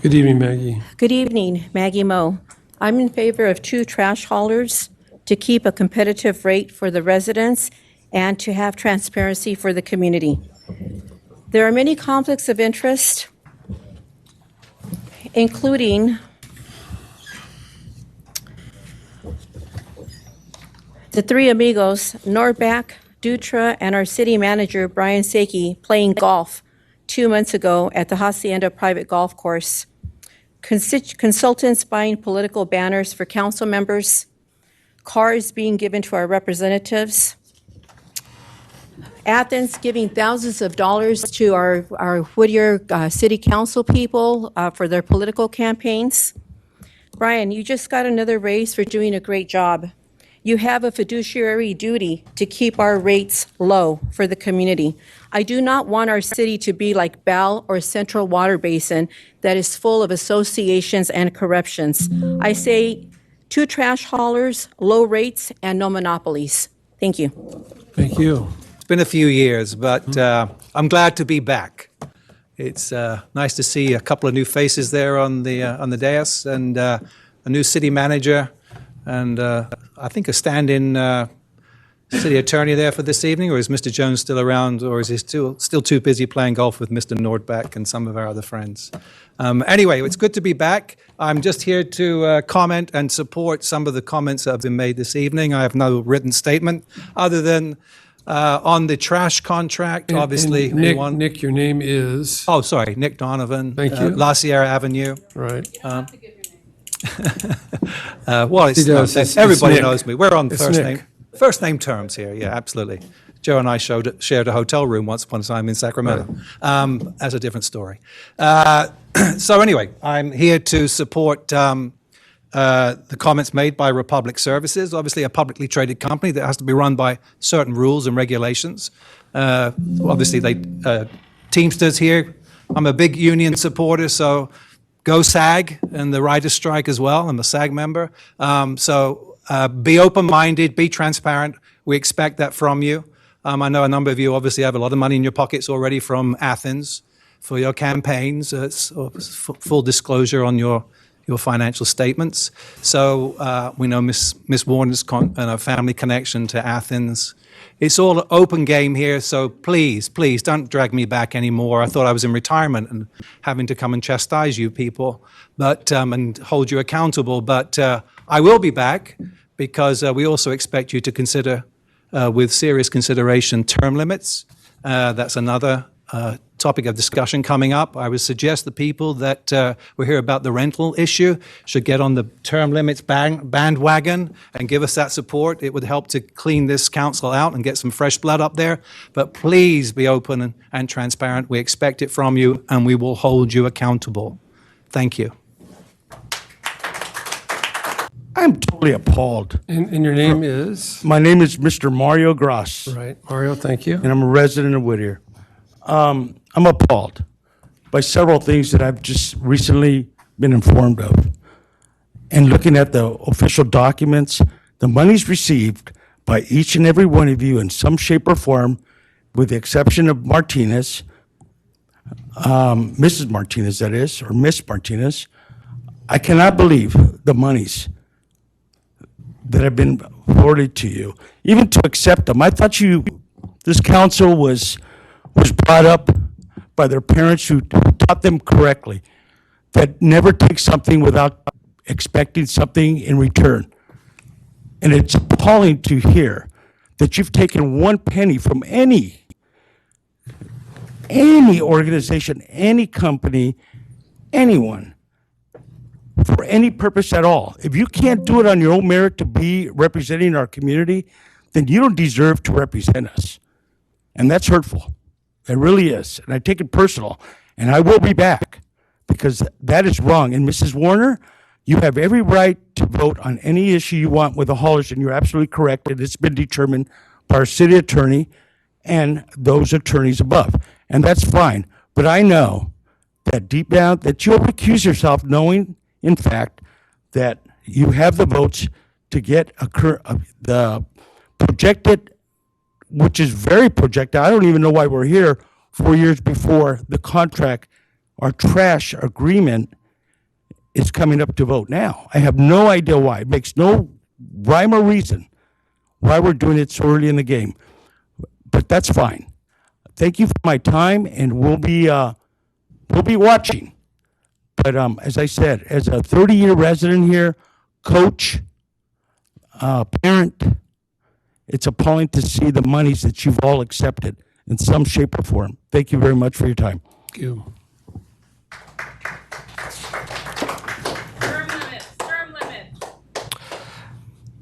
Good evening, Maggie. Good evening, Maggie Moe. I'm in favor of 2 trash haulers to keep a competitive rate for the residents and to have transparency for the community. There are many conflicts of interest, including the 3 amigos, Nordback, Dutra, and our city manager, Brian Saki, playing golf 2 months ago at the Hacienda private golf course. Consultants buying political banners for council members, cars being given to our representatives, Athens giving thousands of dollars to our Whittier City Council people for their political campaigns. Brian, you just got another raise for doing a great job. You have a fiduciary duty to keep our rates low for the community. I do not want our city to be like Bell or Central Water Basin that is full of associations and corruptions. I say 2 trash haulers, low rates, and no monopolies. Thank you. Thank you. It's been a few years, but I'm glad to be back. It's nice to see a couple of new faces there on the dais, and a new city manager, and I think a stand-in city attorney there for this evening. Or is Mr. Jones still around, or is he still too busy playing golf with Mr. Nordback and some of our other friends? Anyway, it's good to be back. I'm just here to comment and support some of the comments that have been made this evening. I have no written statement other than on the trash contract, obviously. Nick, your name is? Oh, sorry, Nick Donovan. Thank you. La Sierra Avenue. Right. Well, It's everybody Nick. knows me. We're on It's first Nick. name terms here. Yeah, absolutely. Joe and I shared a hotel room once upon a time in Sacramento. That's a different story. So anyway, I'm here to support the comments made by Republic Services, obviously a publicly traded company that has to be run by certain rules and regulations. Obviously, Teamsters here. I'm a big union supporter, so go SAG and the writers' strike as well. I'm a SAG member. So be open-minded, be transparent. We expect that from you. I know a number of you obviously have a lot of money in your pockets already from Athens for your campaigns. It's full disclosure on your financial statements. So we know Miss Warner's family connection to Athens. It's all an open game here, so please don't drag me back anymore. I thought I was in retirement and having to come and chastise you people, but and hold you accountable. But I will be back because we also expect you to consider, with serious consideration, term limits. That's another topic of discussion coming up. I would suggest the people that were here about the rental issue should get on the term limits bandwagon and give us that support. It would help to clean this council out and get some fresh blood up there. But please be open and transparent. We expect it from you, and we will hold you accountable. Thank you. I'm totally appalled. And your name is? My name is Mr. Mario Gross, Right. Mario, thank you. and I'm a resident of Whittier. I'm appalled by several things that I've just recently been informed of. And looking at the official documents, the monies received by each and every one of you in some shape or form, with the exception of Martinez, Mrs. Martinez, that is, or Miss Martinez, I cannot believe the monies that have been forwarded to you, even to accept them. I thought this council was brought up by their parents who taught them correctly, that never take something without expecting something in return. And it's appalling to hear that you've taken 1 penny from any organization, any company, anyone, for any purpose at all. If you can't do it on your own merit to be representing our community, then you don't deserve to represent us. And that's hurtful. It really is. And I take it personal. And I will be back because that is wrong. And Mrs. Warner, you have every right to vote on any issue you want with the haulers, and you're absolutely correct. And it's been determined by our city attorney and those attorneys above. And that's fine. But I know that deep down that you'll recuse yourself knowing, in fact, that you have the votes to get the projected, which is very projected. I don't even know why we're here 4 years before the contract, our trash agreement is coming up to vote now. I have no idea why. It makes no rhyme or reason why we're doing it so early in the game. But that's fine. Thank you for my time, and we'll be watching. But as I said, as a 30-year resident here, coach, parent, it's appalling to see the monies that you've all accepted in some shape or form. Thank you very much for your time. Thank you.